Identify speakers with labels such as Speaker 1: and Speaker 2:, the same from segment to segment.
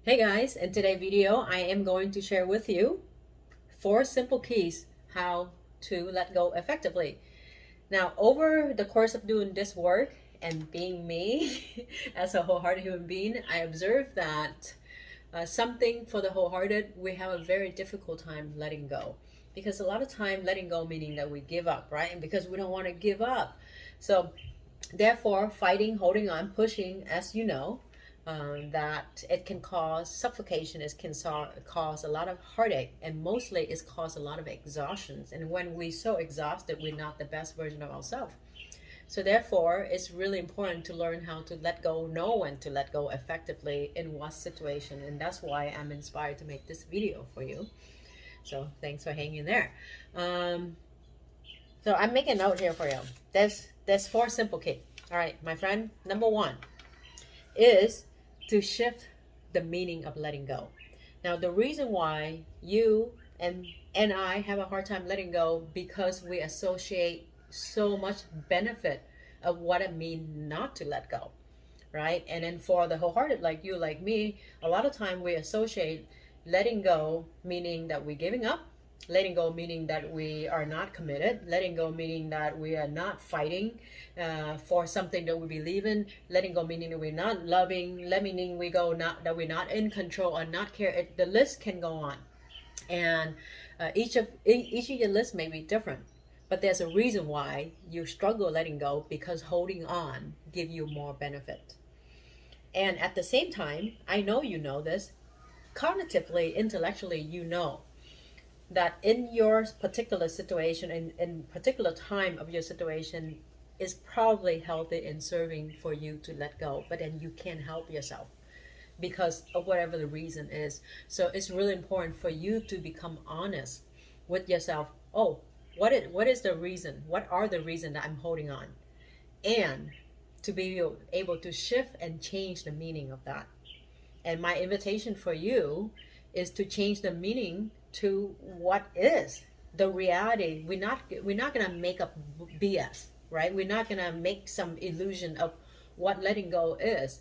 Speaker 1: Hey guys, in today's video, I am going to share with you 4 simple keys how to let go effectively. Now, over the course of doing this work and being me as a wholehearted human being, I observed that something for the wholehearted, we have a very difficult time letting go. Because a lot of time letting go meaning that we give up, right? And because we don't want to give up. So therefore, fighting, holding on, pushing, as you know, that it can cause suffocation, it can cause a lot of heartache, and mostly it's cause a lot of exhaustions. And when we're so exhausted, we're not the best version of ourselves. So therefore, it's really important to learn how to let go, know when to let go effectively in what situation. And that's why I'm inspired to make this video for you. So thanks for hanging there. So I'm making a note here for you. There's 4 simple keys. All right, my friend, number 1 is to shift the meaning of letting go. Now, the reason why you and I have a hard time letting go because we associate so much benefit of what it means not to let go, right? And then for the wholehearted like you, like me, a lot of time we associate letting go meaning that we're giving up, letting go meaning that we are not committed, letting go meaning that we are not fighting for something that we believe in, letting go meaning that we're not loving, letting we go not that we're not in control or not care. The list can go on, and each of your lists may be different, but there's a reason why you struggle letting go, because holding on give you more benefit. And at the same time, I know you know this, cognitively, intellectually, you know that in your particular situation, in particular time of your situation, is probably healthy and serving for you to let go, but then you can't help yourself because of whatever the reason is. So it's really important for you to become honest with yourself. Oh, what is the reason? What are the reasons that I'm holding on? And to be able to shift and change the meaning of that. And my invitation for you is to change the meaning to what is the reality. We're not gonna make up BS, right? We're not gonna make some illusion of what letting go is,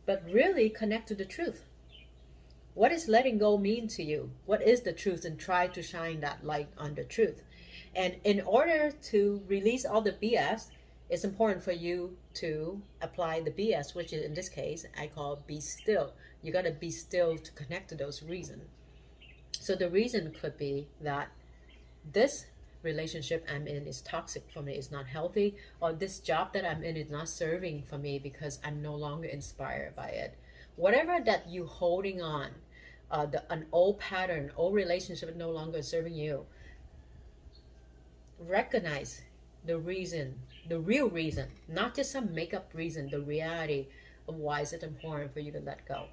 Speaker 1: but really connect to the truth. What does letting go mean to you? What is the truth? And try to shine that light on the truth. And in order to release all the BS, it's important for you to apply the BS, which is in this case I call be still. You got to be still to connect to those reasons. So the reason could be that this relationship I'm in is toxic for me, it's not healthy, or this job that I'm in is not serving for me because I'm no longer inspired by it. Whatever that you holding on, an old pattern, old relationship no longer serving you, recognize the reason, the real reason, not just some make-up reason, the reality of why is it important for you to let go.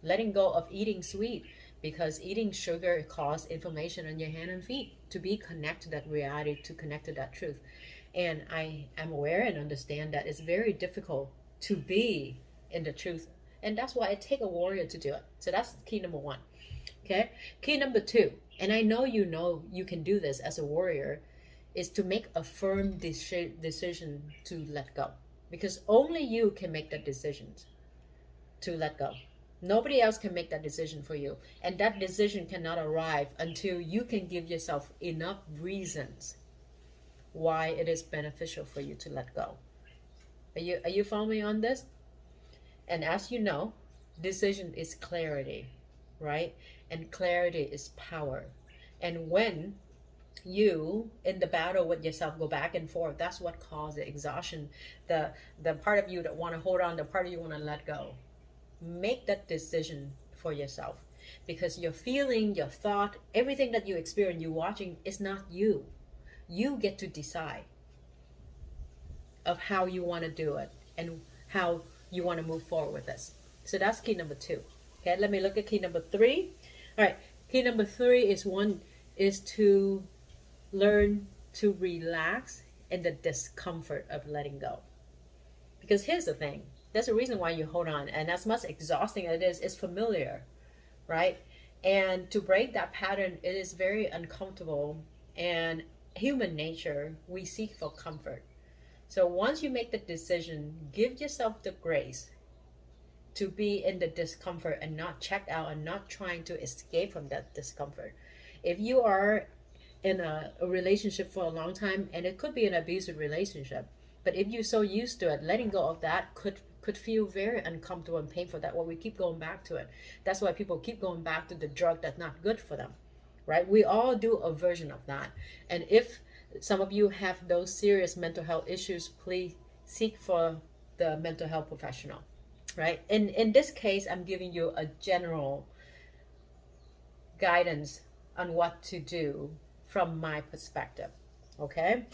Speaker 1: Letting go of eating sweet, because eating sugar causes inflammation on your hand and feet. To be connected to that reality, to connect to that truth. And I am aware and understand that it's very difficult to be in the truth, and that's why it takes a warrior to do it. So that's key number 1. Okay, key number 2, and I know you can do this as a warrior, is to make a firm decision to let go, because only you can make that decision to let go. Nobody else can make that decision for you, and that decision cannot arrive until you can give yourself enough reasons why it is beneficial for you to let go. Are you following me on this? And as you know, decision is clarity, right? And clarity is power. And when you in the battle with yourself go back and forth, that's what causes the exhaustion, the part of you that want to hold on, the part of you want to let go. Make that decision for yourself, because your feeling, your thought, everything that you experience, you watching, is not you. You get to decide of how you want to do it and how you want to move forward with this. So that's key number 2. Okay, let me look at key number 3. All right, key number 3 is to learn to relax in the discomfort of letting go. Because here's the thing, there's a reason why you hold on, and as much exhausting as it is, it's familiar, right? And to break that pattern, it is very uncomfortable, and human nature, we seek for comfort. So once you make the decision, give yourself the grace to be in the discomfort and not check out and not trying to escape from that discomfort. If you are in a relationship for a long time, and it could be an abusive relationship, but if you're so used to it, letting go of that could feel very uncomfortable and painful. That why we keep going back to it. That's why people keep going back to the drug that's not good for them, right? We all do a version of that. And if some of you have those serious mental health issues, please seek for the mental health professional, right? In this case, I'm giving you a general guidance on what to do from my perspective. Okay,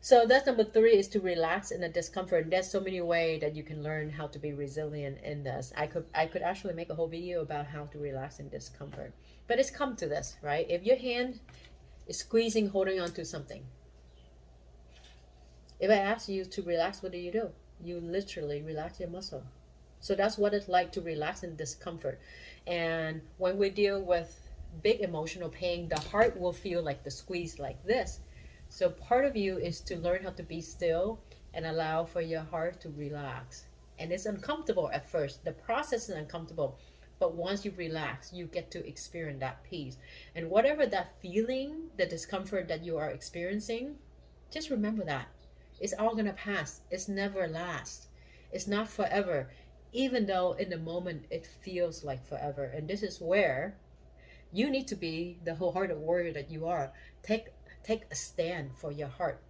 Speaker 1: so that's number three, is to relax in the discomfort. There's so many ways that you can learn how to be resilient in this. I could actually make a whole video about how to relax in discomfort, but it's come to this, right? If your hand is squeezing, holding on to something, if I ask you to relax, what do? You literally relax your muscle. So that's what it's like to relax in discomfort. And when we deal with big emotional pain, the heart will feel like the squeeze like this. So part of you is to learn how to be still and allow for your heart to relax. And it's uncomfortable at first. The process is uncomfortable. But once you relax, you get to experience that peace. And whatever that feeling, the discomfort that you are experiencing, just remember that. It's all going to pass. It's never last. It's not forever, even though in the moment it feels like forever. And this is where you need to be the wholehearted warrior that you are. Take a stand for your heart.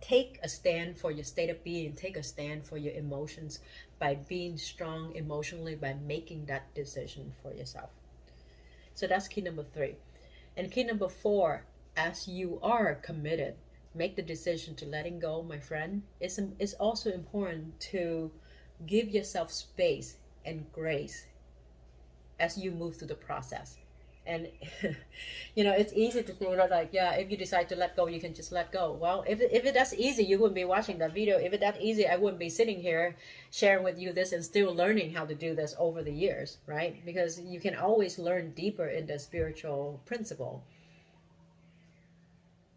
Speaker 1: Take a stand for your state of being. Take a stand for your emotions by being strong emotionally, by making that decision for yourself. So that's key number three. And key number four, as you are committed, make the decision to letting go, my friend. It's also important to give yourself space and grace as you move through the process. And it's easy to feel like, yeah, if you decide to let go, you can just let go. Well, if it that's easy, you wouldn't be watching that video. If it that easy, I wouldn't be sitting here sharing with you this and still learning how to do this over the years, right? Because you can always learn deeper in the spiritual principle.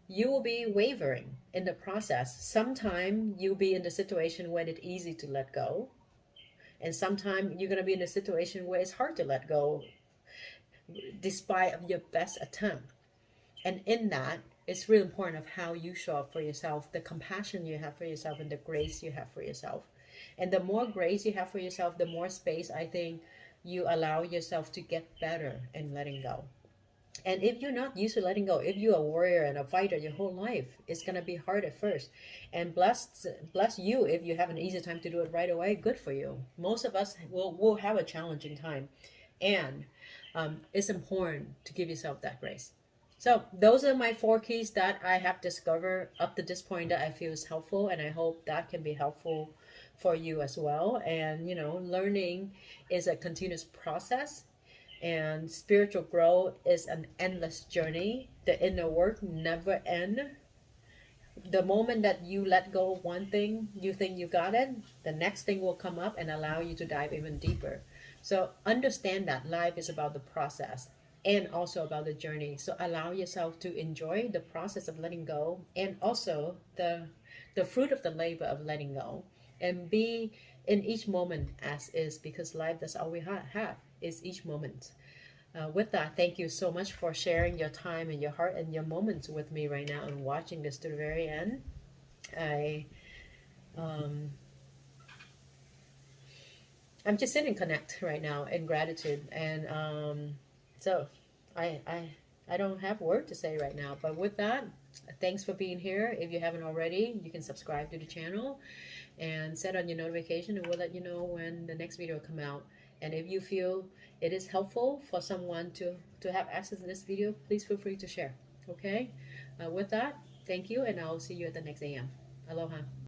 Speaker 1: You will be wavering in the process. Sometimes you'll be in the situation when it's easy to let go, and sometimes you're going to be in a situation where it's hard to let go despite of your best attempt. And in that, it's really important of how you show up for yourself, the compassion you have for yourself, and the grace you have for yourself. And the more grace you have for yourself, the more space I think you allow yourself to get better in letting go. And if you're not used to letting go, if you're a warrior and a fighter your whole life, it's going to be hard at first. And bless you if you have an easy time to do it right away. Good for you. Most of us will have a challenging time. And it's important to give yourself that grace. So those are my 4 keys that I have discovered up to this point that I feel is helpful. And I hope that can be helpful for you as well. And, learning is a continuous process. And spiritual growth is an endless journey. The inner work never ends. The moment that you let go of one thing, you think you got it, the next thing will come up and allow you to dive even deeper. So understand that life is about the process and also about the journey. So allow yourself to enjoy the process of letting go, and also the fruit of the labor of letting go, and be in each moment as is, because life, that's all we have is each moment. With that, thank you so much for sharing your time and your heart and your moments with me right now and watching this to the very end. I'm just sitting connect right now in gratitude, and so I don't have word to say right now. But with that, thanks for being here. If you haven't already, you can subscribe to the channel and set on your notification, and we'll let you know when the next video will come out. And if you feel it is helpful for someone to have access to this video, please feel free to share. Okay? With that, thank you, and I'll see you at the next AM. Aloha.